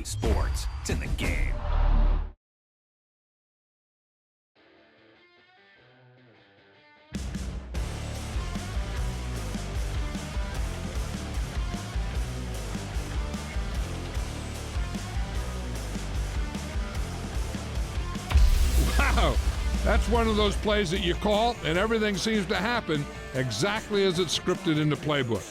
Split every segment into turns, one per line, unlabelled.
Sports. It's in the game.
Wow, that's one of those plays that you call and everything seems to happen exactly as it's scripted in the playbook.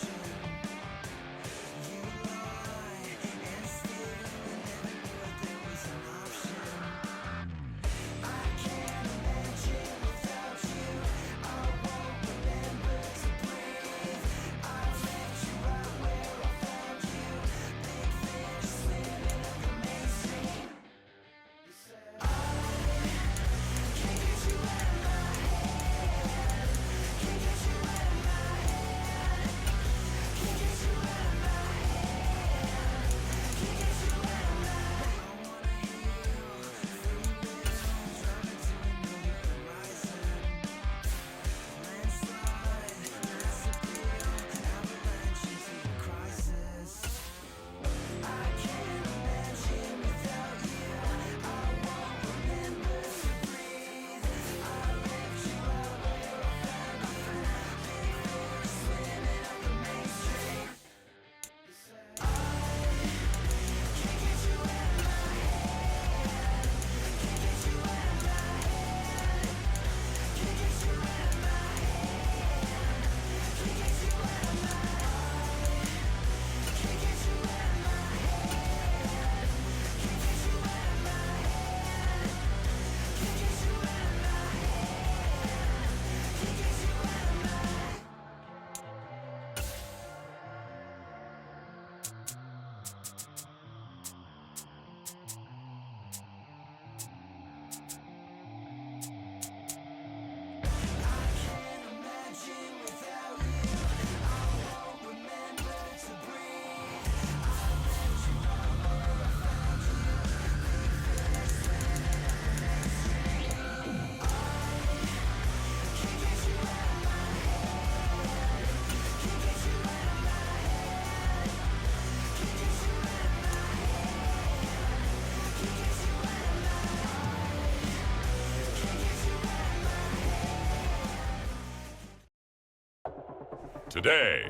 Today,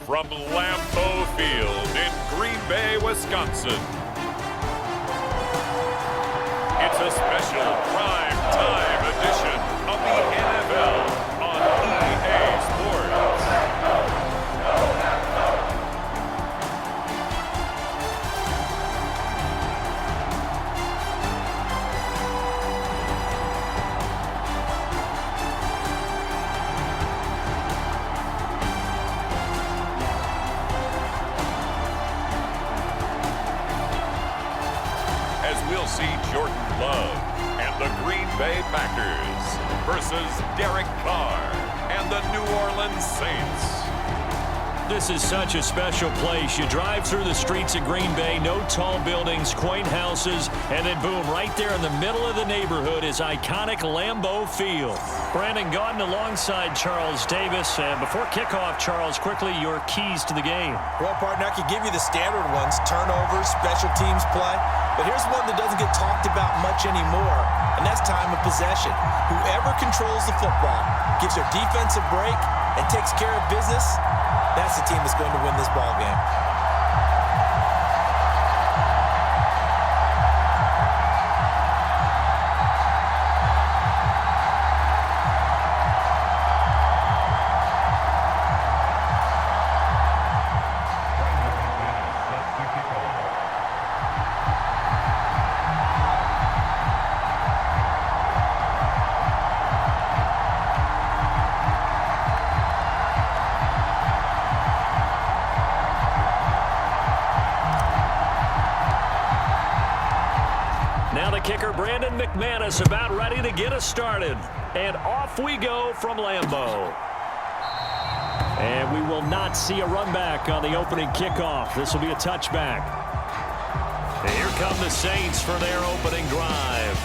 from Lambeau Field in Green Bay, Wisconsin, it's a special prime time edition of the NFL on EA Sports. We'll see Jordan Love and the Green Bay Packers versus Derek Carr and the New Orleans Saints.
This is such a special place. You drive through the streets of Green Bay, no tall buildings, quaint houses, and then boom, right there in the middle of the neighborhood is iconic Lambeau Field. Brandon Gaudin alongside Charles Davis. And before kickoff, Charles, quickly your keys to the game.
Well, partner, I could give you the standard ones, turnovers, special teams play. But here's one that doesn't get talked about much anymore, and that's time of possession. Whoever controls the football, gives their defense a break, and takes care of business, that's the team that's going to win this ball game.
Kicker Brandon McManus about ready to get us started. And off we go from Lambeau. And we will not see a run back on the opening kickoff. This will be a touchback. And here come the Saints for their opening drive.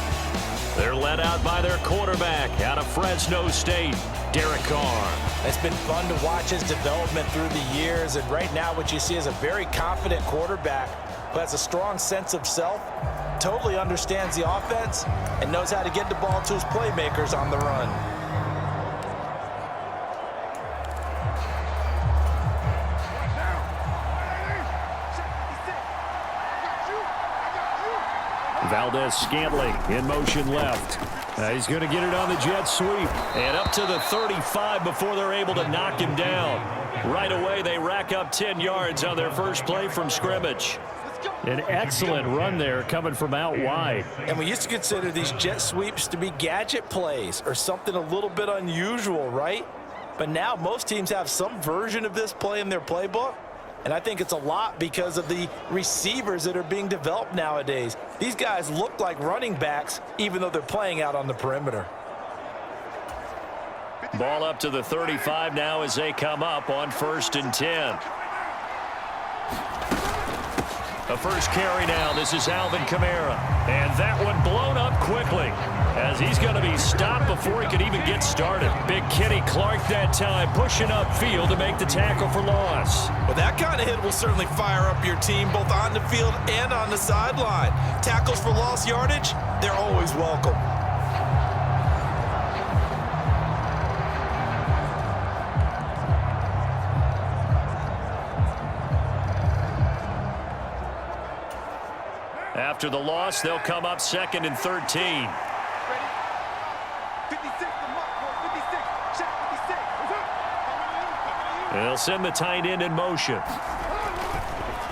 They're led out by their quarterback out of Fresno State, Derek Carr.
It's been fun to watch his development through the years, and right now what you see is a very confident quarterback who has a strong sense of self, totally understands the offense, and knows how to get the ball to his playmakers on the run.
Valdez-Scantling in motion left. He's going to get it on the jet sweep. And up to the 35 before they're able to knock him down. Right away, they rack up 10 yards on their first play from scrimmage. An excellent run there coming from out wide.
And we used to consider these jet sweeps to be gadget plays or something a little bit unusual, right? But now most teams have some version of this play in their playbook. And I think it's a lot because of the receivers that are being developed nowadays. These guys look like running backs, even though they're playing out on the perimeter.
Ball up to the 35 now as they come up on 1st and 10. The first carry now. This is Alvin Kamara. And that one blown up quickly as he's going to be stopped before he could even get started. Big Kenny Clark that time pushing upfield to make the tackle for loss.
Well, that kind of hit will certainly fire up your team both on the field and on the sideline. Tackles for lost yardage, they're always welcome.
After the loss, they'll come up 2nd and 13. They'll send the tight end in motion.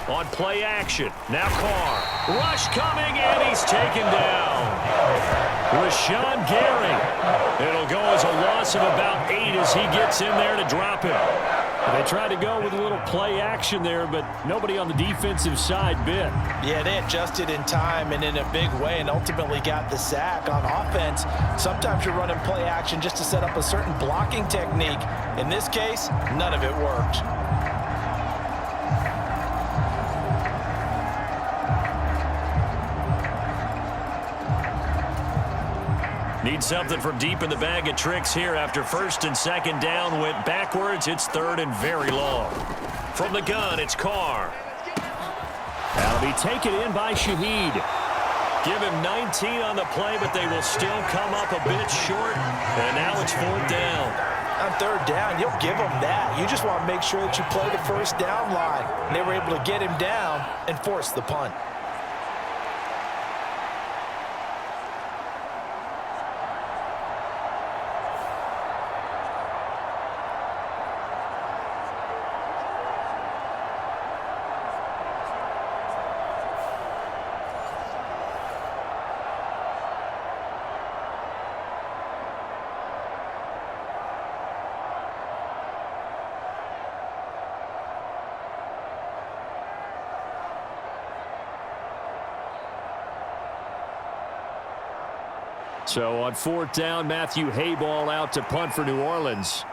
On play action. Now Carr. Rush coming, and he's taken down. Rashawn Gary. It'll go as a loss of about 8 as he gets in there to drop him. They tried to go with a little play action there, but nobody on the defensive side bit.
Yeah, they adjusted in time and in a big way and ultimately got the sack. On offense, sometimes you're running play action just to set up a certain blocking technique. In this case, none of it worked.
Need something from deep in the bag of tricks here after 1st and 2nd down went backwards. It's 3rd and very long. From the gun, it's Carr. That'll be taken in by Shaheed. Give him 19 on the play, but they will still come up a bit short. And now it's 4th down.
On 3rd down, you'll give them that. You just want to make sure that you play the first down line. And they were able to get him down and force the punt.
So on 4th down, Matthew Hayball out to punt for New Orleans.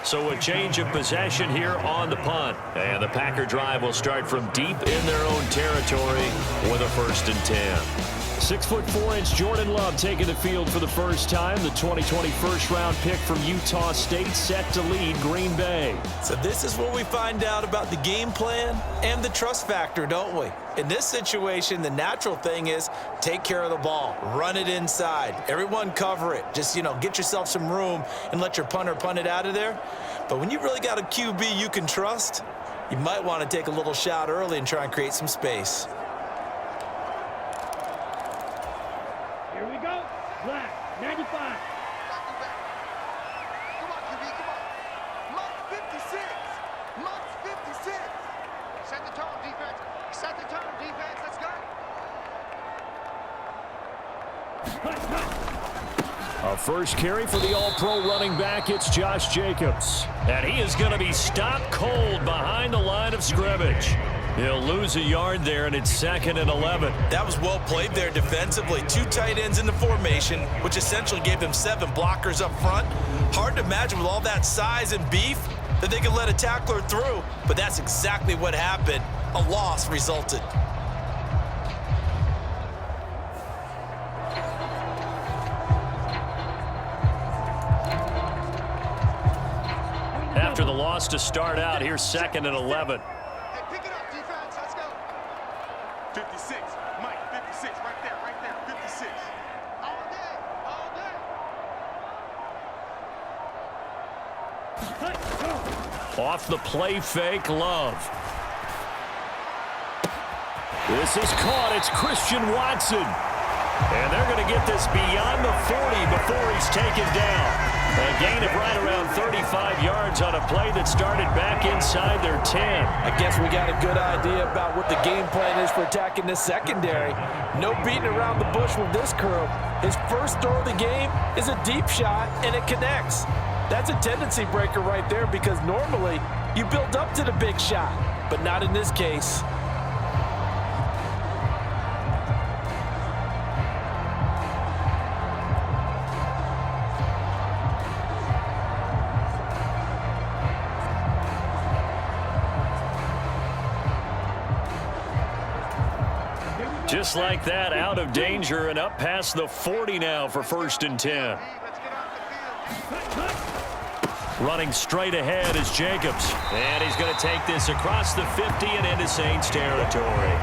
So a change of possession here on the punt. And the Packer drive will start from deep in their own territory with a 1st and 10. 6'4" Jordan Love taking the field for the first time. The 2020 first-round pick from Utah State set to lead Green Bay.
So this is where we find out about the game plan and the trust factor, don't we? In this situation, the natural thing is take care of the ball. Run it inside. Everyone cover it. Just, get yourself some room and let your punter punt it out of there. But when you really got a QB you can trust, you might want to take a little shot early and try and create some space.
Black, 95. Come on, QB, come on. Month 56. Month 56. Set the tone, defense. Set the tone, defense. Let's go.
A first carry for the all-pro running back. It's Josh Jacobs. And he is going to be stopped cold behind the line of scrimmage. He'll lose a yard there, and it's 2nd and 11.
That was well played there defensively. 2 tight ends in the formation, which essentially gave them 7 blockers up front. Hard to imagine with all that size and beef that they could let a tackler through, but that's exactly what happened. A loss resulted.
loss to start out. Here's 2nd and 11.
Hey, pick it up, defense. Let's go.
56. Mike, 56. Right there. 56.
All day.
Off the play fake, Love. This is caught. It's Christian Watson. And they're going to get this beyond the 40 before he's taken down. A gain of right around 35 yards on a play that started back inside their 10.
I guess we got a good idea about what the game plan is for attacking this secondary. No beating around the bush with this crew. His first throw of the game is a deep shot, and it connects. That's a tendency breaker right there because normally you build up to the big shot, but not in this case.
Just like that, out of danger and up past the 40 now for 1st and 10.
Let's get off the field.
Running straight ahead is Jacobs. And he's going to take this across the 50 and into Saints territory.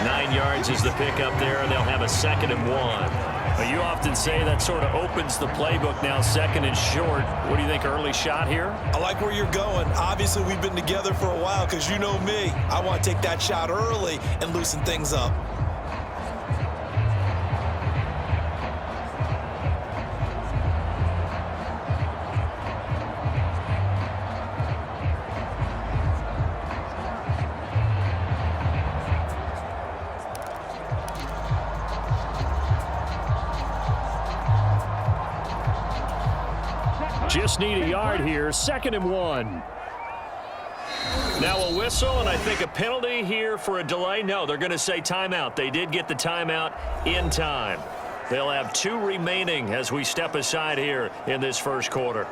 9 yards is the pickup there, and they'll have a 2nd and 1. But you often say that sort of opens the playbook now, 2nd and short. What do you think, early shot here?
I like where you're going. Obviously, we've been together for a while because you know me. I want to take that shot early and loosen things up.
Just need a yard here. 2nd and 1. Now a whistle, and I think a penalty here for a delay. No, they're going to say timeout. They did get the timeout in time. They'll have 2 remaining as we step aside here in this first quarter.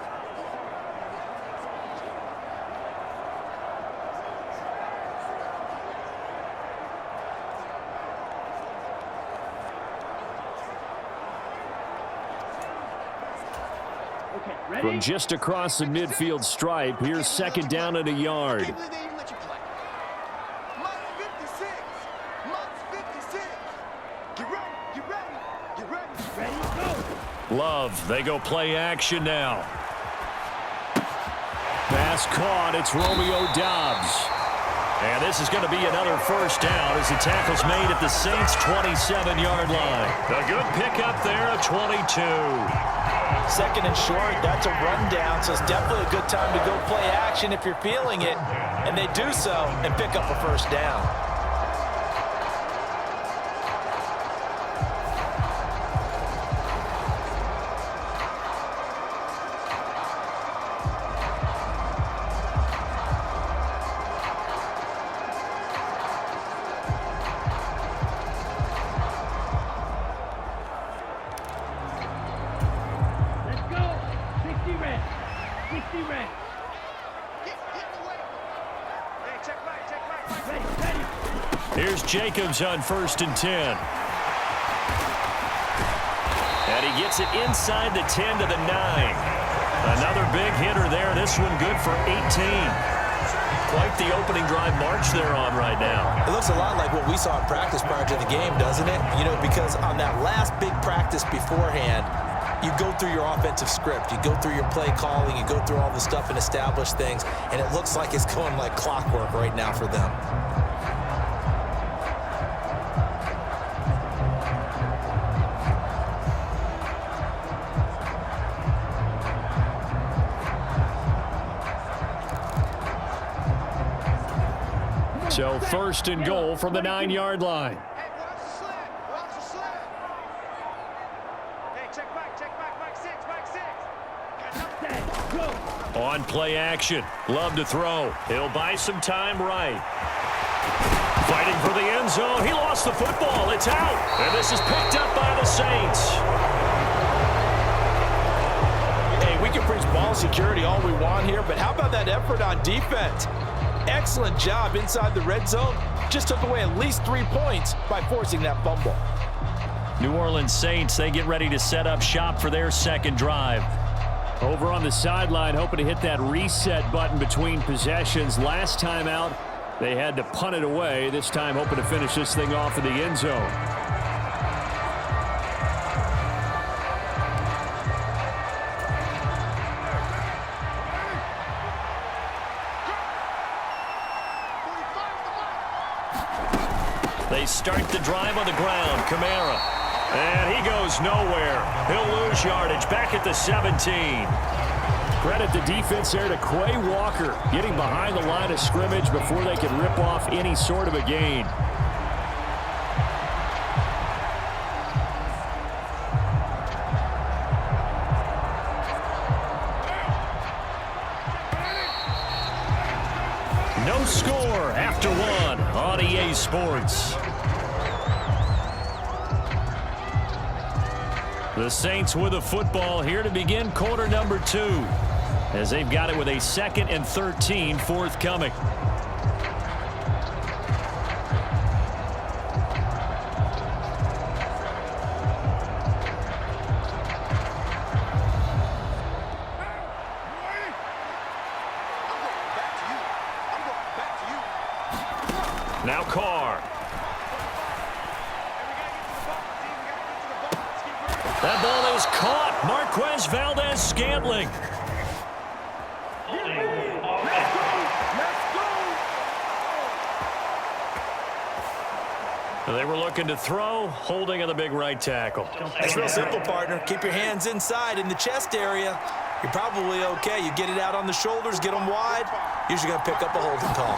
From just across the midfield stripe, here's 2nd down and a yard.
Can't believe they even let you play. Mike's 56. Mike's 56. Get ready, go.
Love, they go play action now. Pass caught, it's Romeo Doubs. And this is going to be another 1st down as the tackle's made at the Saints' 27-yard line. A good pickup there of 22.
2nd and short, that's a rundown, so it's definitely a good time to go play action if you're feeling it. And they do so and pick up a 1st down.
Here's Jacobs on 1st and 10. And he gets it inside the 10 to the 9. Another big hitter there. This one good for 18. Quite the opening drive march they're on right now.
It looks a lot like what we saw in practice prior to the game, doesn't it? You know, because on that last big practice beforehand, you go through your offensive script. You go through your play calling. You go through all the stuff and establish things. And it looks like it's going like clockwork right now for them.
So 1st and goal from the 9-yard line.
Hey, watch the sled. Watch the sled. Hey, check back, Mike 6.
On play action. Love to throw. He'll buy some time right. Fighting for the end zone. He lost the football. It's out. And this is picked up by the Saints.
Hey, we can preach ball security all we want here, but how about that effort on defense? Excellent job inside the red zone. Just took away at least 3 points by forcing that fumble.
New Orleans Saints, they get ready to set up shop for their second drive. Over on the sideline, hoping to hit that reset button between possessions. Last time out, they had to punt it away. This time, hoping to finish this thing off in the end zone. They start the drive on the ground. Kamara. And he goes nowhere. He'll lose yardage back at the 17. Credit the defense there to Quay Walker, getting behind the line of scrimmage before they could rip off any sort of a gain. No score after one on EA Sports. The Saints with the football here to begin quarter number 2, as they've got it with a 2nd and 13 forthcoming. Now Carr. That ball is caught. Marquez Valdez-Scantling. They were looking to throw, holding on the big right tackle.
It's real simple, partner. Keep your hands inside in the chest area. You're probably okay. You get it out on the shoulders, get them wide. Usually going to pick up a holding call.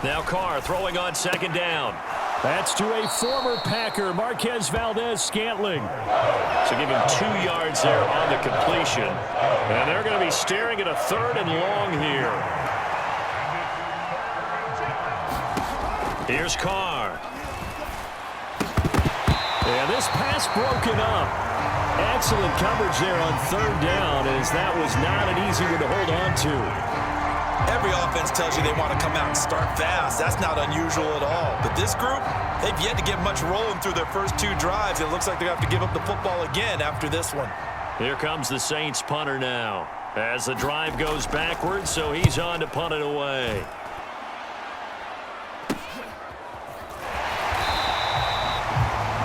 Now Carr throwing on 2nd down. That's to a former Packer, Marquez Valdez-Scantling. So give him 2 yards there on the completion. And they're going to be staring at a 3rd and long here. Here's Carr. And this pass broken up. Excellent coverage there on 3rd down, as that was not an easy one to hold on to.
Every offense tells you they want to come out and start fast. That's not unusual at all. But this group, they've yet to get much rolling through their first 2 drives. It looks like they're going to have to give up the football again after this one.
Here comes the Saints punter now, as the drive goes backwards, so he's on to punt it away.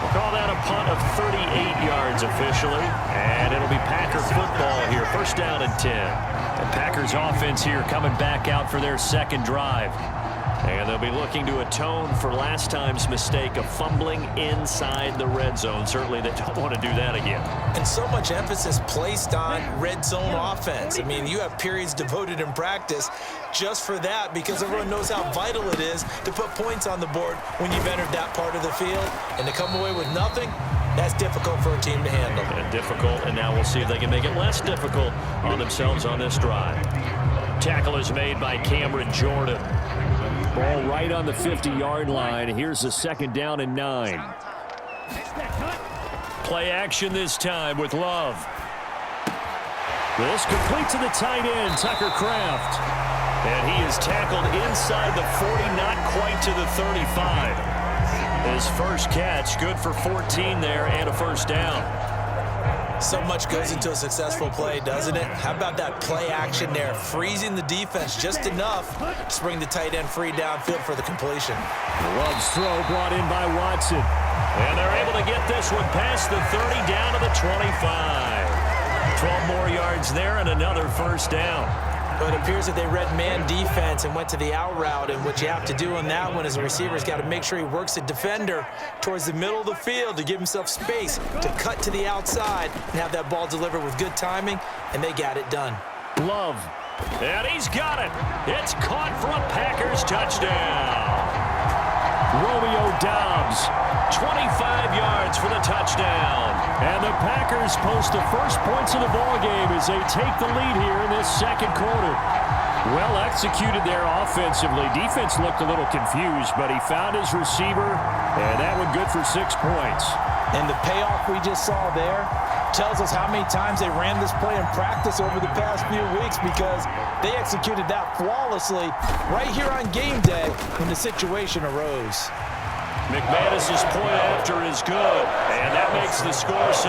We'll call that a punt of 38 yards officially, and it'll be Packer football here. 1st down and 10. The Packers offense here coming back out for their 2nd drive. And they'll be looking to atone for last time's mistake of fumbling inside the red zone. Certainly they don't want to do that again.
And so much emphasis placed on red zone offense. I mean, you have periods devoted in practice just for that, because everyone knows how vital it is to put points on the board when you've entered that part of the field. And to come away with nothing, that's difficult for a team to handle.
And difficult, and now we'll see if they can make it less difficult on themselves on this drive. Tackle is made by Cameron Jordan. Ball right on the 50-yard line. Here's a 2nd down and 9. Play action this time with Love. This complete to the tight end, Tucker Kraft. And he is tackled inside the 40, not quite to the 35. His first catch, good for 14 there and a 1st down.
So much goes into a successful play, doesn't it? How about that play action there? Freezing the defense just enough to bring the tight end free downfield for the completion.
Love's throw brought in by Watson. And they're able to get this one past the 30 down to the 25. 12 more yards there and another 1st down.
But it appears that they read man defense and went to the out route, and what you have to do on that one is the receiver's got to make sure he works the defender towards the middle of the field to give himself space to cut to the outside and have that ball delivered with good timing, and they got it done.
Love. And he's got it. It's caught for a Packers touchdown. Romeo Doubs, 25 yards for the touchdown. And the Packers post the first points of the ballgame as they take the lead here in this 2nd quarter. Well executed there offensively. Defense looked a little confused, but he found his receiver, and that one good for 6 points.
And the payoff we just saw there tells us how many times they ran this play in practice over the past few weeks, because they executed that flawlessly right here on game day when the situation arose.
McManus's point after is good, and that makes the score 7-0.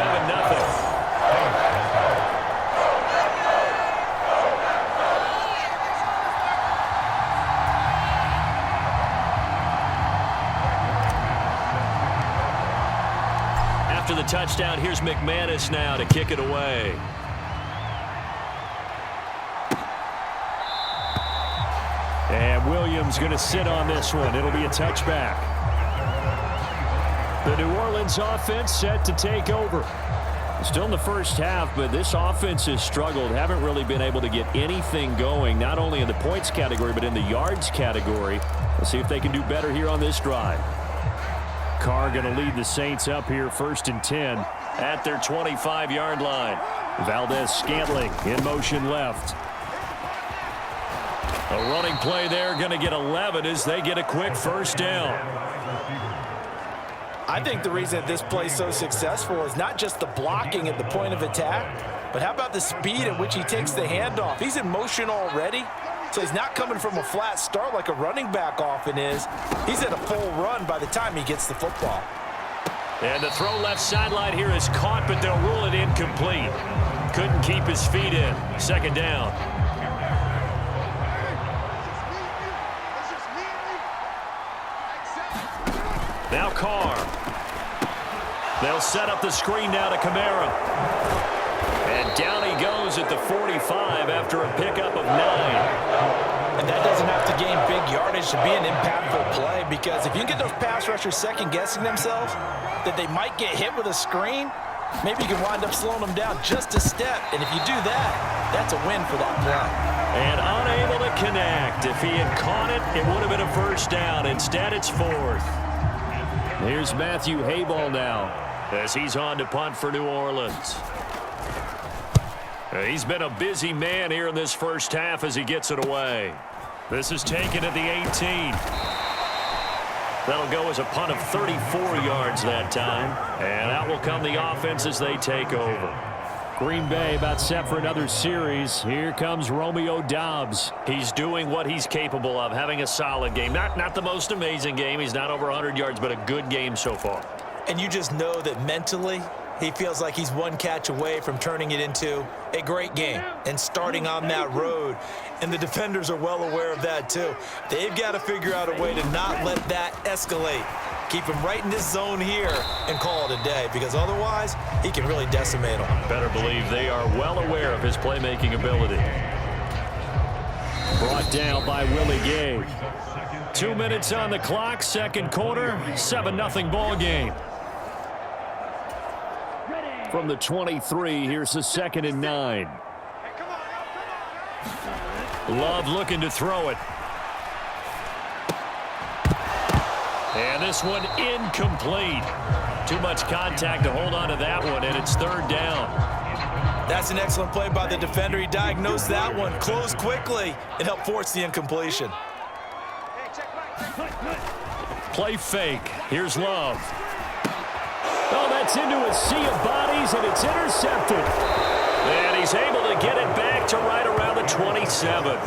After the touchdown, here's McManus now to kick it away. And Williams going to sit on this one. It'll be a touchback. The New Orleans offense set to take over. Still in the first half, but this offense has struggled. Haven't really been able to get anything going, not only in the points category, but in the yards category. Let's see if they can do better here on this drive. Carr going to lead the Saints up here 1st and 10 at their 25-yard line. Valdez-Scantling in motion left. A running play there, going to get 11 as they get a quick first down.
I think the reason that this play is so successful is not just the blocking at the point of attack, but how about the speed at which he takes the handoff? He's in motion already, so he's not coming from a flat start like a running back often is. He's at a full run by the time he gets the football.
And the throw left sideline here is caught, but they'll rule it incomplete. Couldn't keep his feet in. 2nd down. Now Carr. They'll set up the screen now to Kamara. And down he goes at the 45 after a pickup of 9.
And that doesn't have to gain big yardage to be an impactful play, because if you can get those pass rushers second-guessing themselves that they might get hit with a screen, maybe you can wind up slowing them down just a step. And if you do that, that's a win for that play.
And unable to connect. If he had caught it, it would have been a first down. Instead, it's 4th. Here's Matthew Hayball now as he's on to punt for New Orleans. He's been a busy man here in this first half as he gets it away. This is taken at the 18. That'll go as a punt of 34 yards that time. And out will come the offense as they take over. Green Bay about set for another series. Here comes Romeo Doubs. He's doing what he's capable of, having a solid game. Not the most amazing game. He's not over 100 yards, but a good game so far.
And you just know that mentally he feels like he's one catch away from turning it into a great game and starting on that road. And the defenders are well aware of that too. They've got to figure out a way to not let that escalate. Keep him right in this zone here and call it a day, because otherwise he can really decimate them.
Better believe they are well aware of his playmaking ability. Brought down by Willie Gay. 2 minutes on the clock, 2nd quarter, 7-0 ball game. From the 23, here's the 2nd and 9. Love looking to throw it. And this one incomplete. Too much contact to hold on to that one, and it's 3rd down.
That's an excellent play by the defender. He diagnosed that one, closed quickly, and helped force the incompletion.
Play fake. Here's Love. Oh, that's into a sea of bodies, and it's intercepted. And he's able to get it back to right around the 27.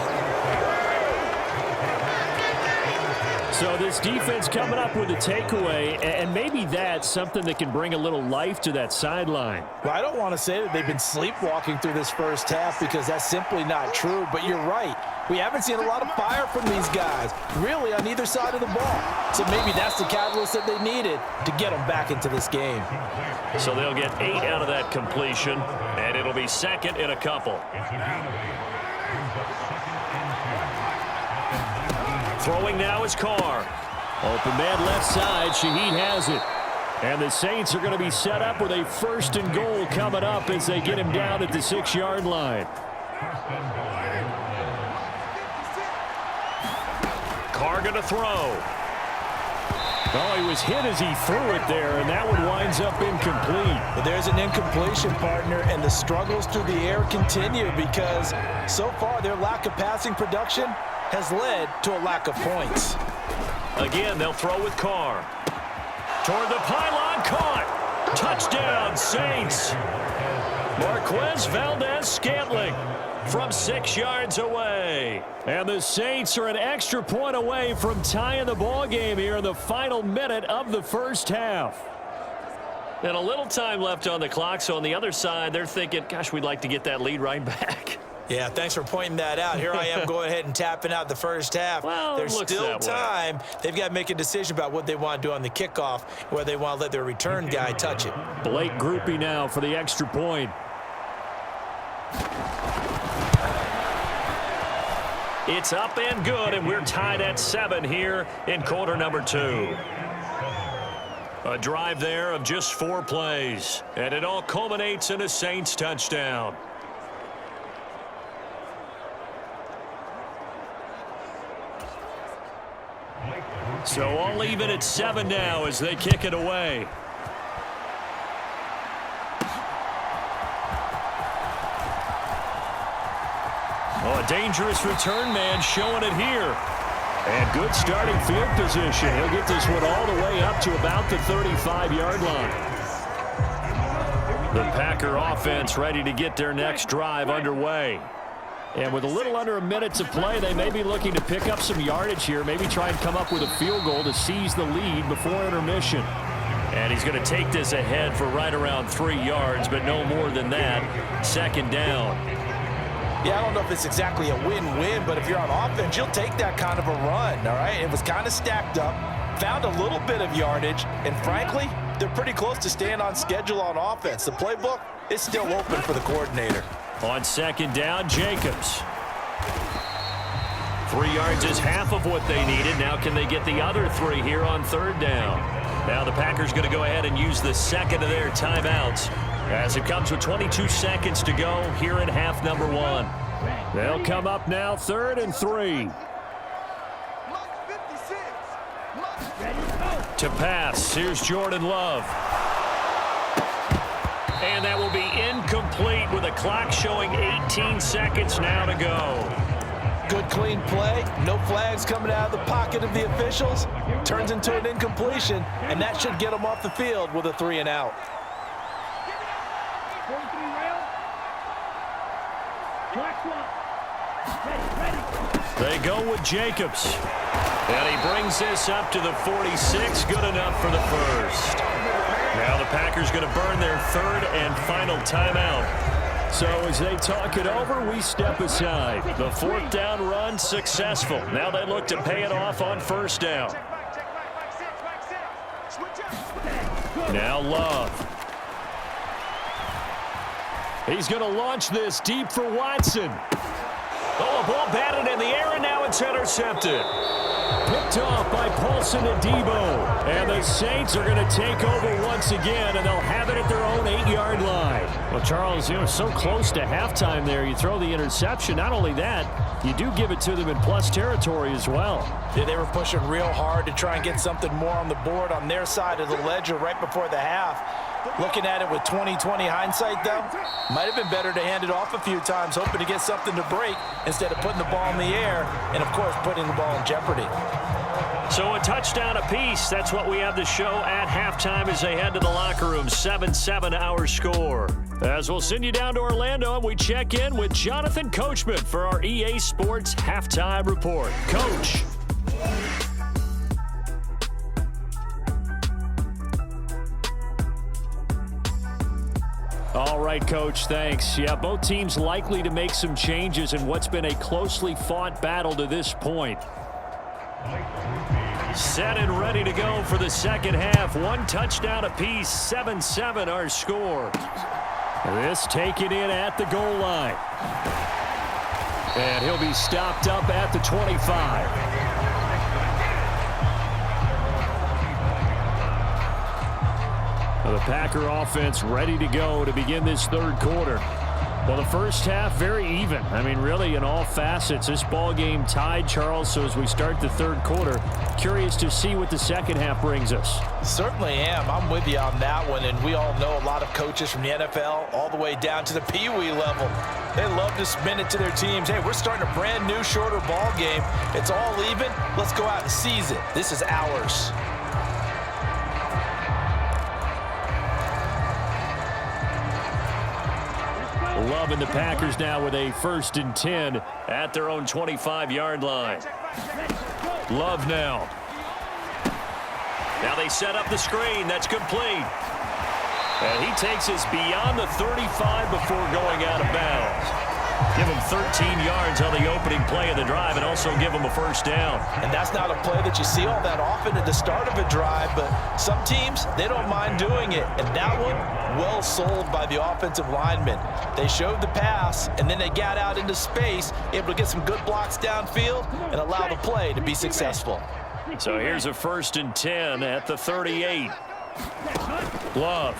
So this defense coming up with a takeaway, and maybe that's something that can bring a little life to that sideline.
Well, I don't want to say that they've been sleepwalking through this first half, because that's simply not true, but you're right. We haven't seen a lot of fire from these guys, really, on either side of the ball. So maybe that's the catalyst that they needed to get them back into this game.
So they'll get 8 out of that completion, and it'll be 2nd and a couple. Throwing now is Carr. Open man left side. Shaheed has it. And the Saints are going to be set up with a 1st and goal coming up as they get him down at the 6-yard line. Carr going to throw. Oh, he was hit as he threw it there, and that one winds up incomplete.
But there's an incompletion, partner, and the struggles through the air continue, because so far their lack of passing production has led to a lack of points.
Again, they'll throw with Carr. Toward the pylon, caught. Touchdown, Saints. Marquez Valdez-Scantling from 6 yards away. And the Saints are an extra point away from tying the ball game here in the final minute of the first half. And a little time left on the clock, so on the other side, they're thinking, gosh, we'd like to get that lead right back.
Yeah, thanks for pointing that out. Here I am going ahead and tapping out the first half.
Well,
there's still time. They've got to make a decision about what they want to do on the kickoff, whether they want to let their return guy touch it.
Blake groupie now for the extra point. It's up and good, and we're tied at 7 here in quarter number 2. A drive there of just 4 plays, and it all culminates in a Saints touchdown. So all even at 7 now as they kick it away. Oh, a dangerous return man showing it here. And good starting field position. He'll get this one all the way up to about the 35-yard line. The Packer offense ready to get their next drive underway. And with a little under a minute to play, they may be looking to pick up some yardage here, maybe try and come up with a field goal to seize the lead before intermission. And he's going to take this ahead for right around 3 yards, but no more than that. 2nd down.
Yeah, I don't know if it's exactly a win-win, but if you're on offense, you'll take that kind of a run, all right? It was kind of stacked up, found a little bit of yardage, and frankly, they're pretty close to staying on schedule on offense. The playbook is still open for the coordinator.
On 2nd down, Jacobs. 3 yards is half of what they needed. Now can they get the other 3 here on 3rd down? Now the Packers going to go ahead and use the second of their timeouts as it comes with 22 seconds to go here in half number 1. They'll come up now 3rd and 3. To pass, here's Jordan Love. And that will be incomplete with a clock showing 18 seconds now to go.
Good clean play, no flags coming out of the pocket of the officials. Turns into an incompletion, and that should get them off the field with a 3 and out.
They go with Jacobs. And he brings this up to the 46. Good enough for the first. Now the Packers going to burn their 3rd and final timeout. So as they talk it over, we step aside. The 4th down run successful. Now they look to pay it off on 1st down. Now Love. He's going to launch this deep for Watson. Oh, a ball batted in the air, and now it's intercepted. Picked off by Paulson and Debo. And the Saints are going to take over once again, and they'll have it at their own 8-yard line. Well, Charles, you know, so close to halftime there. You throw the interception. Not only that, you do give it to them in plus territory as well.
Yeah, they were pushing real hard to try and get something more on the board on their side of the ledger right before the half. Looking at it with 20/20 hindsight, though, might have been better to hand it off a few times, hoping to get something to break instead of putting the ball in the air and, of course, putting the ball in jeopardy.
So a touchdown apiece. That's what we have to show at halftime as they head to the locker room. 7-7 our score. As we'll send you down to Orlando, and we check in with Jonathan Coachman for our EA Sports Halftime Report. Coach. All right, Coach, thanks. Yeah, both teams likely to make some changes in what's been a closely fought battle to this point. Set and ready to go for the 2nd half. 1 touchdown apiece, 7-7 our score. This taken in at the goal line. And he'll be stopped up at the 25. The Packer offense ready to go to begin this 3rd quarter. Well, the first half very even. I mean, really in all facets. This ball game tied, Charles. So as we start the 3rd quarter, curious to see what the 2nd half brings us.
Certainly am. I'm with you on that one. And we all know a lot of coaches from the NFL all the way down to the Pee Wee level. They love to spin it to their teams. Hey, we're starting a brand new, shorter ball game. It's all even. Let's go out and seize it. This is ours.
Love and the Packers now with a 1st and 10 at their own 25-yard line. Love now. Now they set up the screen. That's complete. And he takes us beyond the 35 before going out of bounds. Give them 13 yards on the opening play of the drive and also give them a first down.
And that's not a play that you see all that often at the start of a drive, but some teams, they don't mind doing it. And that one, well sold by the offensive linemen. They showed the pass, and then they got out into space, able to get some good blocks downfield and allow the play to be successful.
So here's a 1st and 10 at the 38. Love.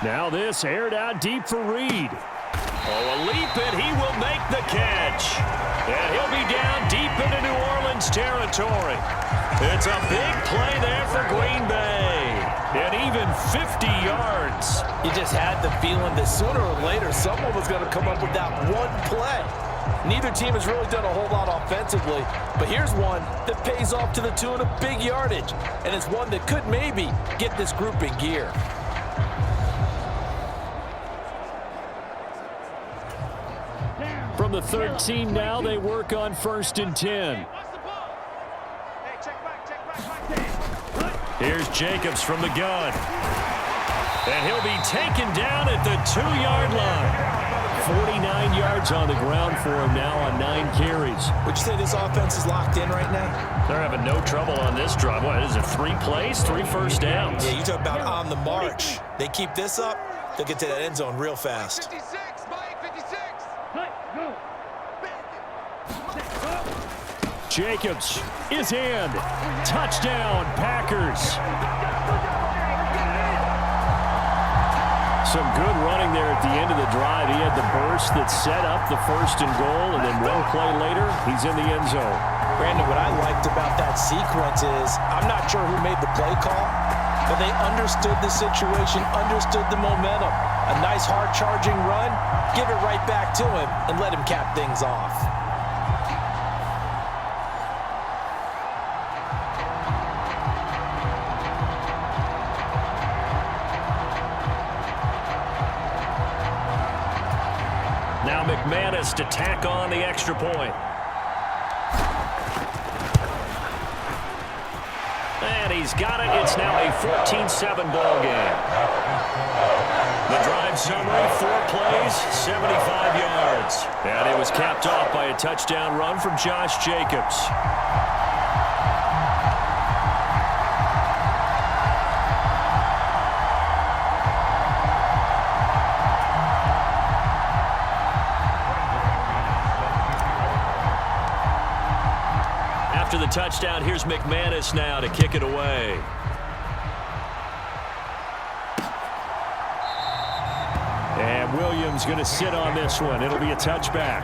Now this aired out deep for Reed. Oh, a leap, and he will make the catch. And he'll be down deep into New Orleans territory. It's a big play there for Green Bay. And even 50 yards.
You just had the feeling that sooner or later someone was going to come up with that one play. Neither team has really done a whole lot offensively, but here's one that pays off to the tune of big yardage, and it's one that could maybe get this group in gear.
From the 13 now, they work on 1st and 10. Here's Jacobs from the gun. And he'll be taken down at the 2-yard line. 49 yards on the ground for him now on 9 carries.
Would you say this offense is locked in right now?
They're having no trouble on this drive. What is it, 3 plays, 3 first downs?
Yeah, you talk about on the march. They keep this up, they'll get to that end zone real fast.
56, Mike, 56.
Jacobs is in. Touchdown, Packers. Some good running there at the end of the drive. He had the burst that set up the 1st and goal, and then one play later, he's in the end zone.
Brandon, what I liked about that sequence is I'm not sure who made the play call, but they understood the situation, understood the momentum. A nice hard-charging run, give it right back to him, and let him cap things off.
Now McManus to tack on the extra point. And he's got it. It's now a 14-7 ball game. The drive summary, 4 plays, 75 yards. And it was capped off by a touchdown run from Josh Jacobs. After the touchdown, here's McManus now to kick it away. And Williams going to sit on this one. It'll be a touchback.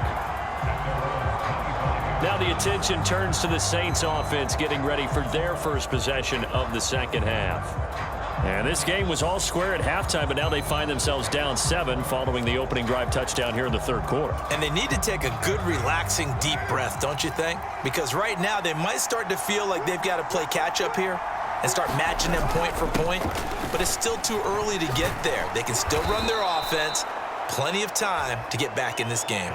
Now the attention turns to the Saints offense getting ready for their first possession of the second half. And this game was all square at halftime, but now they find themselves down 7 following the opening drive touchdown here in the 3rd quarter.
And they need to take a good, relaxing, deep breath, don't you think? Because right now they might start to feel like they've got to play catch-up here and start matching them point for point, but it's still too early to get there. They can still run their offense. Plenty of time to get back in this game.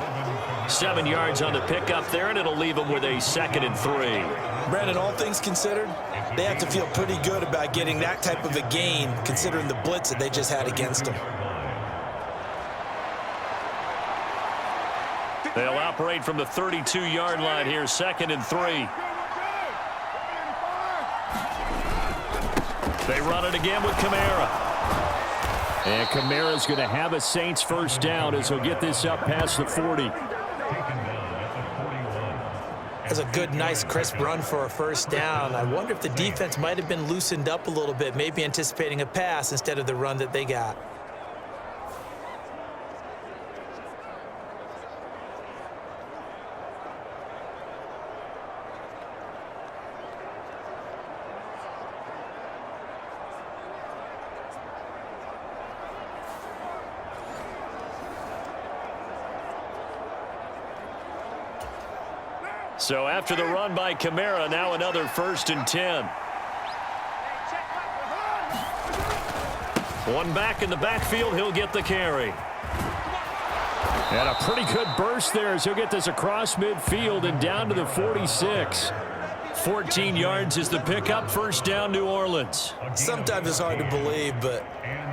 7 yards on the pickup there, and it'll leave them with a 2nd and 3.
Brandon, all things considered, they have to feel pretty good about getting that type of a gain considering the blitz that they just had against them.
They'll operate from the 32-yard line here, 2nd and 3. They run it again with Kamara. And Kamara's going to have a Saints first down as he'll get this up past the 40.
That's a good, nice, crisp run for a first down. I wonder if the defense might have been loosened up a little bit, maybe anticipating a pass instead of the run that they got.
So after the run by Kamara, now another 1st and 10. One back in the backfield, he'll get the carry. And a pretty good burst there as he'll get this across midfield and down to the 46. 14 yards is the pickup, first down New Orleans.
Sometimes it's hard to believe, but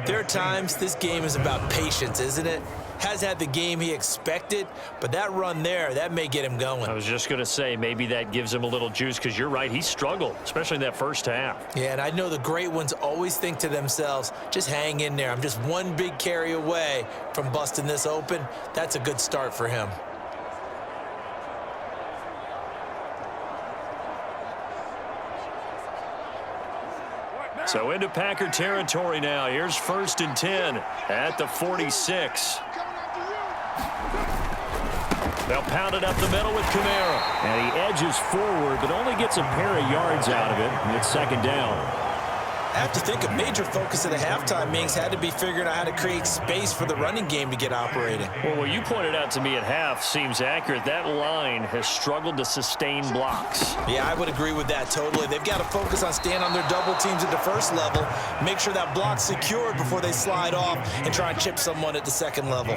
there are times this game is about patience, isn't it? has had the game he expected, but that run there, that may get him going.
I was just going to say, maybe that gives him a little juice, because you're right, he struggled, especially in that first half.
Yeah, and I know the great ones always think to themselves, just hang in there. I'm just one big carry away from busting this open. That's a good start for him.
So into Packer territory now. Here's 1st and 10 at the 46. They'll pound it up the middle with Kamara. And he edges forward, but only gets a pair of yards out of it. And it's 2nd down.
I have to think a major focus of the halftime meetings had to be figuring out how to create space for the running game to get operating.
Well, what you pointed out to me at half seems accurate. That line has struggled to sustain blocks.
Yeah, I would agree with that totally. They've got to focus on staying on their double teams at the first level, make sure that block's secured before they slide off and try and chip someone at the second level.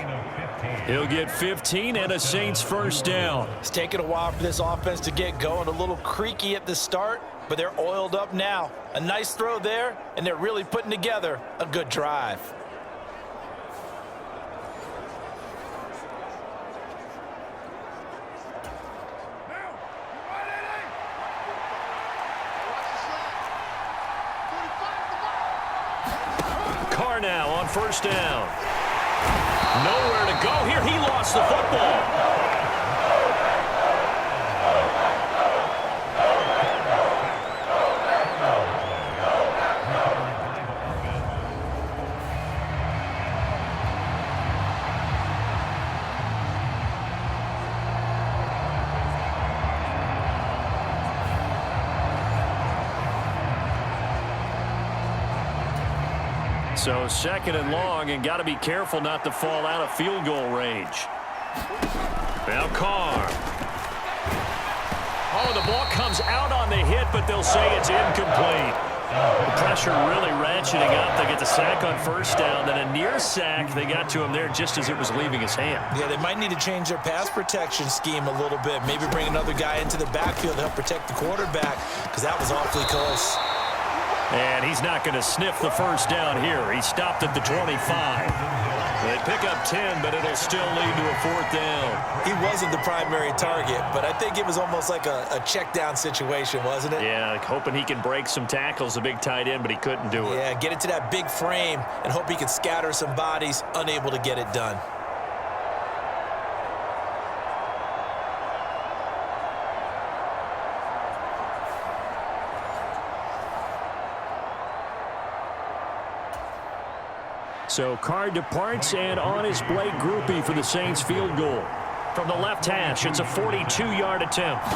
He'll get 15 and a Saints 1st down.
It's taken a while for this offense to get going. A little creaky at the start, but they're oiled up now. A nice throw there, and they're really putting together a good drive.
Carr now on 1st down. Nowhere to go here. He lost the football. So 2nd and long, and got to be careful not to fall out of field goal range. Now Carr. Oh, the ball comes out on the hit, but they'll say it's incomplete. The pressure really ratcheting up. They get the sack on 1st down, then a near sack. They got to him there just as it was leaving his hand.
Yeah, they might need to change their pass protection scheme a little bit. Maybe bring another guy into the backfield to help protect the quarterback, because that was awfully close.
And he's not going to sniff the 1st down here. He stopped at the 25. They pick up 10, but it'll still lead to a 4th down.
He wasn't the primary target, but I think it was almost like a check down situation, wasn't it?
Yeah, hoping he can break some tackles, a big tight end, but he couldn't do it.
Yeah, get it to that big frame and hope he can scatter some bodies, unable to get it done.
So Carr departs, and on is Blake Groupie for the Saints field goal. From the left hash, it's a 42-yard attempt.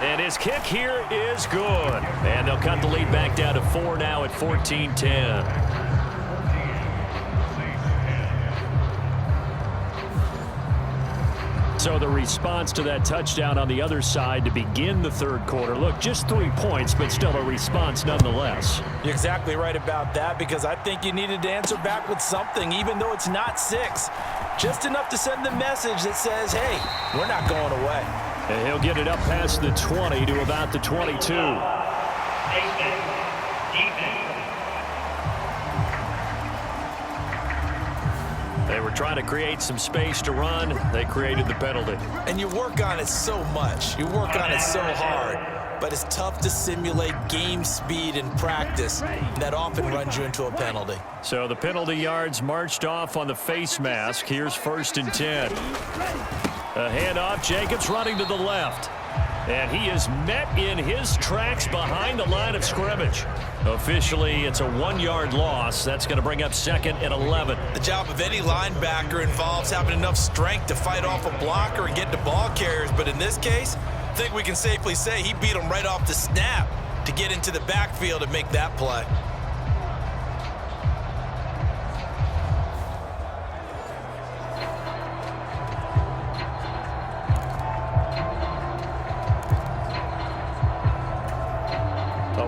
And his kick here is good. And they'll cut the lead back down to 4 now at 14-10. So the response to that touchdown on the other side to begin the 3rd quarter. Look, just 3 points, but still a response nonetheless.
You're exactly right about that, because I think you needed to answer back with something, even though it's not 6. Just enough to send the message that says, hey, we're not going away.
And he'll get it up past the 20 to about the 22. They were trying to create some space to run. They created the penalty.
And you work on it so much. You work on it so hard. But it's tough to simulate game speed in practice. That often runs you into a penalty.
So the penalty yards marched off on the face mask. Here's 1st and 10. A handoff. Jacobs running to the left. And he is met in his tracks behind the line of scrimmage. Officially, it's a 1-yard loss. That's going to bring up 2nd and 11.
The job of any linebacker involves having enough strength to fight off a blocker and get to ball carriers. But in this case, I think we can safely say he beat him right off the snap to get into the backfield and make that play.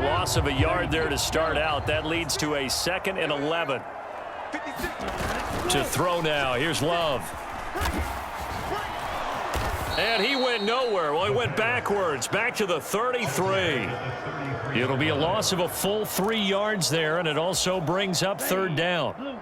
Loss of a yard there to start out. That leads to a 2nd and 11. To throw now. Here's Love. And he went nowhere. Well, he went backwards. Back to the 33. It'll be a loss of a full 3 yards there, and it also brings up 3rd down.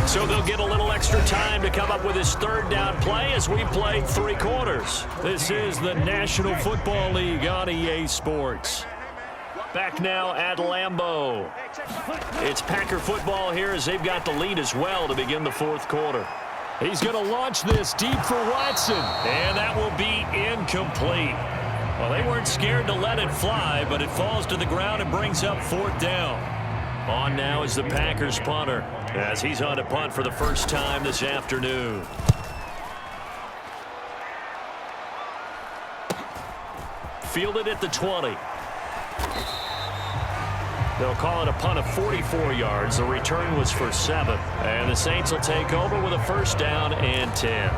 So they'll get a little extra time to come up with his third down play as we play 3 quarters. This is the National Football League on EA Sports. Back now at Lambeau. It's Packer football here as they've got the lead as well to begin the 4th quarter. He's going to launch this deep for Watson, and that will be incomplete. Well, they weren't scared to let it fly, but it falls to the ground and brings up 4th down. On now is the Packers punter as he's on to punt for the first time this afternoon. Fielded at the 20. They'll call it a punt of 44 yards. The return was for 7. And the Saints will take over with a first down and 10.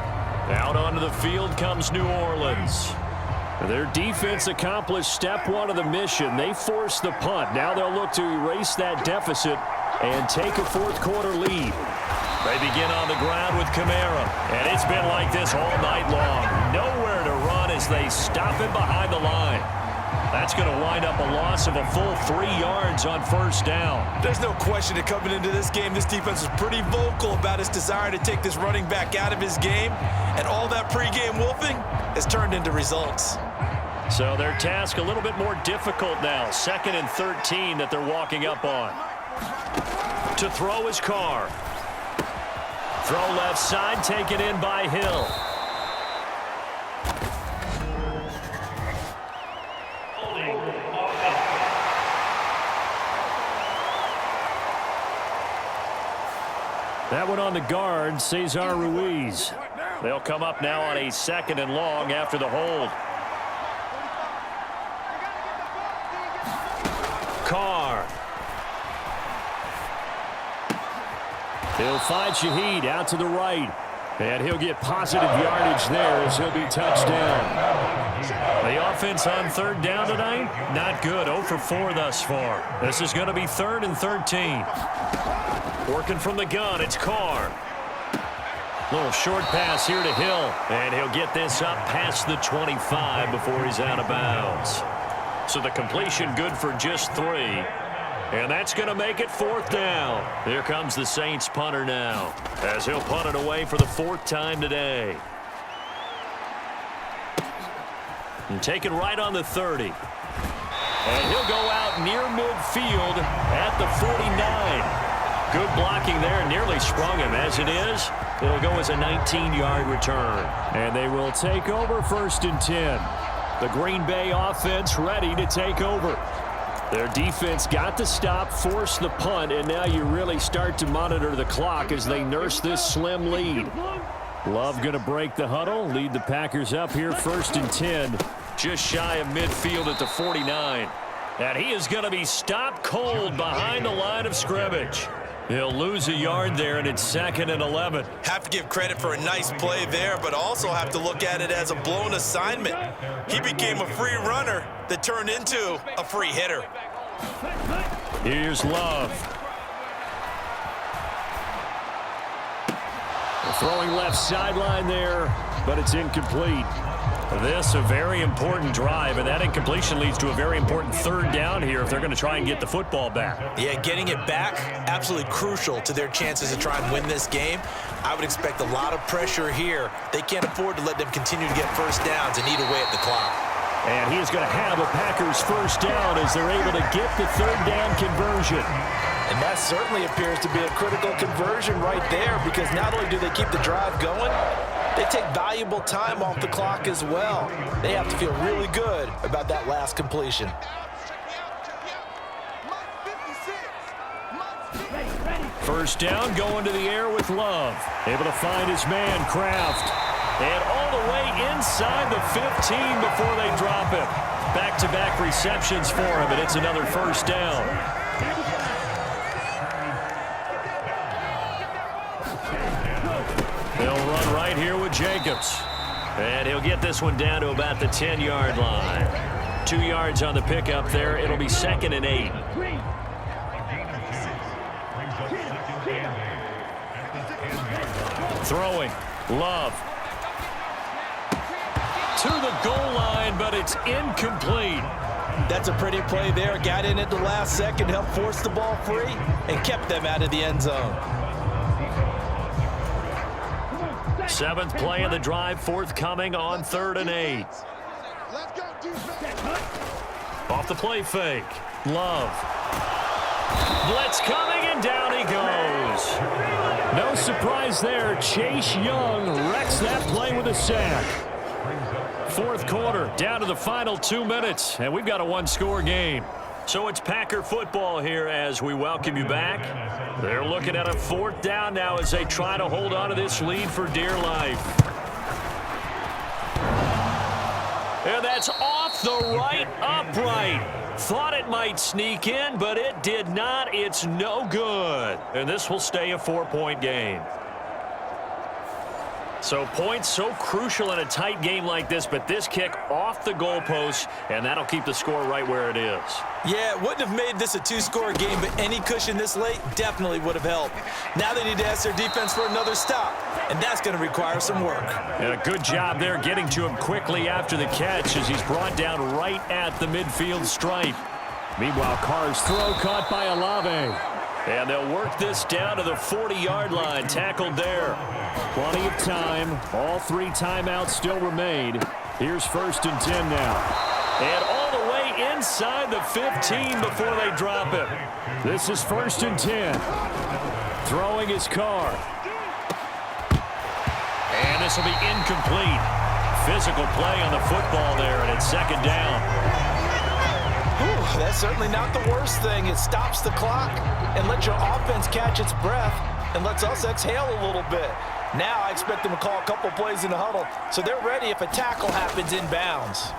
Out onto the field comes New Orleans. Their defense accomplished step 1 of the mission. They forced the punt. Now they'll look to erase that deficit and take a 4th quarter lead. They begin on the ground with Kamara. And it's been like this all night long. Nowhere to run as they stop him behind the line. That's going to wind up a loss of a full 3 yards on first down.
There's no question that coming into this game, this defense was pretty vocal about its desire to take this running back out of his game. And all that pregame wolfing has turned into results.
So their task a little bit more difficult now. 2nd and 13 that they're walking up on. To throw his Carr. Throw left side, taken in by Hill. That one on the guard, Cesar Ruiz. They'll come up now on a 2nd and long after the hold. Carr. He'll find Shaheed out to the right. And he'll get positive yardage there as he'll be touched down. The offense on 3rd down tonight, not good. 0 for 4 thus far. This is going to be 3rd and 13. Working from the gun, it's Carr. Little short pass here to Hill. And he'll get this up past the 25 before he's out of bounds. So the completion good for just 3. And that's going to make it 4th down. Here comes the Saints punter now as he'll punt it away for the 4th time today. And take it right on the 30. And he'll go out near midfield at the 49. Good blocking there, nearly sprung him. As it is, it'll go as a 19-yard return. And they will take over 1st and 10. The Green Bay offense ready to take over. Their defense got the stop, forced the punt, and now you really start to monitor the clock as they nurse this slim lead. Love going to break the huddle, lead the Packers up here 1st and 10. Just shy of midfield at the 49. And he is going to be stopped cold behind the line of scrimmage. He'll lose a yard there, and it's 2nd and 11.
Have to give credit for a nice play there, but also have to look at it as a blown assignment. He became a free runner that turned into a free hitter.
Here's Love. Throwing left sideline there, but it's incomplete. This a very important drive, and that incompletion leads to a very important 3rd down here if they're going to try and get the football back.
Yeah, getting it back, absolutely crucial to their chances to try and win this game. I would expect a lot of pressure here. They can't afford to let them continue to get first downs and eat away at the clock.
And he is going to have a Packers first down as they're able to get the 3rd down conversion.
And that certainly appears to be a critical conversion right there, because not only do they keep the drive going, they take valuable time off the clock as well. They have to feel really good about that last completion.
First down, going to the air with Love. Able to find his man, Kraft. And all the way inside the 15 before they drop him. Back-to-back receptions for him, and it's another first down. They'll run right here with Jacobs. And he'll get this one down to about the 10-yard line. 2 yards on the pickup there. It'll be 2nd and 8. Throwing. Love. To the goal line, but it's incomplete.
That's a pretty play there. Got in at the last second, helped force the ball free, and kept them out of the end zone.
Seventh play of the drive forthcoming on 3rd and 8.
Let's go, defense.
Off the play fake. Love. Blitz coming, and down he goes. No surprise there. Chase Young wrecks that play with a sack. Fourth quarter, down to the final 2 minutes, and we've got a one-score game. So it's Packer football here as we welcome you back. They're looking at a 4th down now as they try to hold on to this lead for dear life. And that's off the right upright. Thought it might sneak in, but it did not. It's no good. And this will stay a 4-point game. So points so crucial in a tight game like this, but this kick off the goalpost, and that'll keep the score right where it is.
Yeah, it wouldn't have made this a 2-score game, but any cushion this late definitely would have helped. Now they need to ask their defense for another stop, and that's going to require some work.
And a good job there getting to him quickly after the catch as he's brought down right at the midfield stripe. Meanwhile, Carr's throw caught by Olave. And they'll work this down to the 40-yard line. Tackled there. Plenty of time. All 3 timeouts still remain. Here's 1st and 10 now. And all the way inside the 15 before they drop it. This is 1st and 10. Throwing his Carr. And this will be incomplete. Physical play on the football there, and it's 2nd down.
Whew, that's certainly not the worst thing. It stops the clock and lets your offense catch its breath and lets us exhale a little bit. Now I expect them to call a couple plays in the huddle so they're ready if a tackle happens inbounds.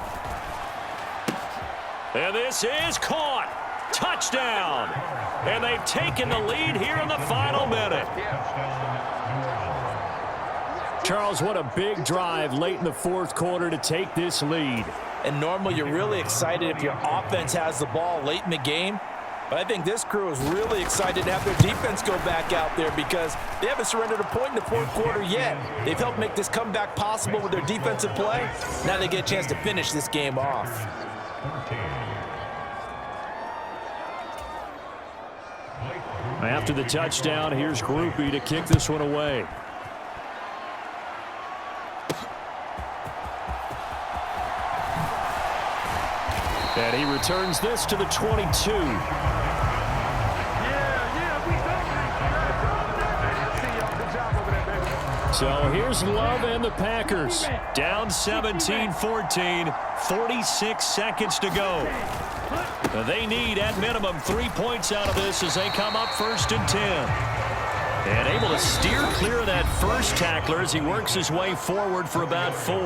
And this is caught. Touchdown. And they've taken the lead here in the final minute. Charles, what a big drive late in the 4th quarter to take this lead.
And normally you're really excited if your offense has the ball late in the game. But I think this crew is really excited to have their defense go back out there because they haven't surrendered a point in the 4th quarter yet. They've helped make this comeback possible with their defensive play. Now they get a chance to finish this game off.
After the touchdown, here's Groupie to kick this one away. And he returns this to the 22. So here's Love and the Packers. Down 17-14, 46 seconds to go. They need, at minimum, 3 points out of this as they come up 1st and 10. And able to steer clear of that first tackler as he works his way forward for about 4.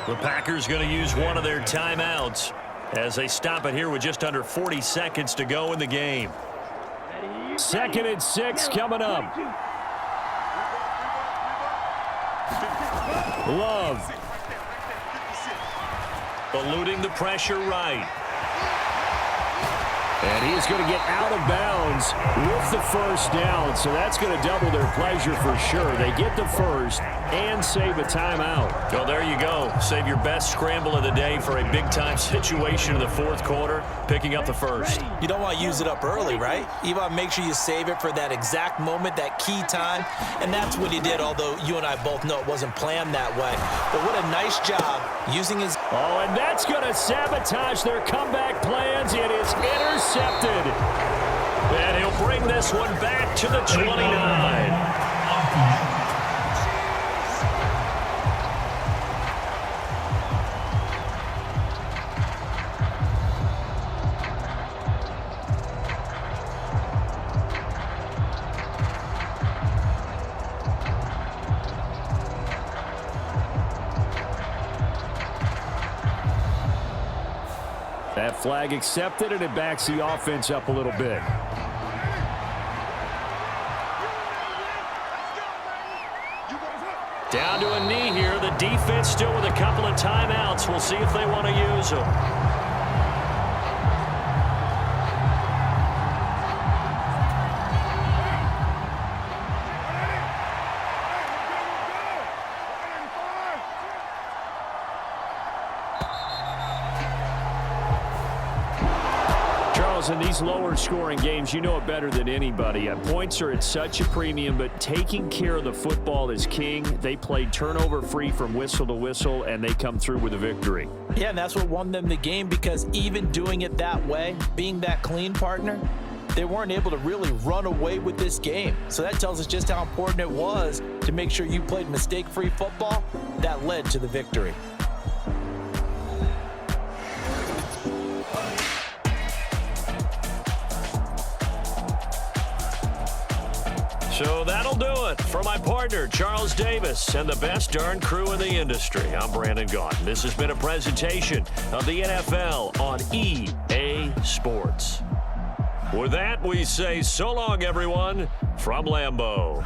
The Packers going to use one of their timeouts as they stop it here with just under 40 seconds to go in the game. 2nd and 6 coming up. Love. Eluding the pressure right. And he's going to get out of bounds with the 1st down, so that's going to double their pleasure for sure. They get the 1st and save a timeout. Well, there you go. Save your best scramble of the day for a big-time situation in the 4th quarter, picking up the 1st.
You don't want to use it up early, right? You want to make sure you save it for that exact moment, that key time, and that's what he did, although you and I both know it wasn't planned that way. But what a nice job using his...
Oh, and that's going to sabotage their comeback plans. It is intercepted. And he'll bring this one back to the 29. That flag accepted, and it backs the offense up a little bit. Down to a knee here. The defense still with a couple of timeouts. We'll see if they want to use them. Charles, in these lower scoring games, you know it better than anybody. Points are at such a premium, but taking care of the football is king. They played turnover-free from whistle to whistle, and they come through with a victory.
Yeah, and that's what won them the game, because even doing it that way, being that clean partner, they weren't able to really run away with this game. So that tells us just how important it was to make sure you played mistake-free football. That led to the victory.
So that'll do it for my partner, Charles Davis, and the best darn crew in the industry. I'm Brandon Gaughan. This has been a presentation of the NFL on EA Sports. With that, we say so long, everyone, from Lambeau.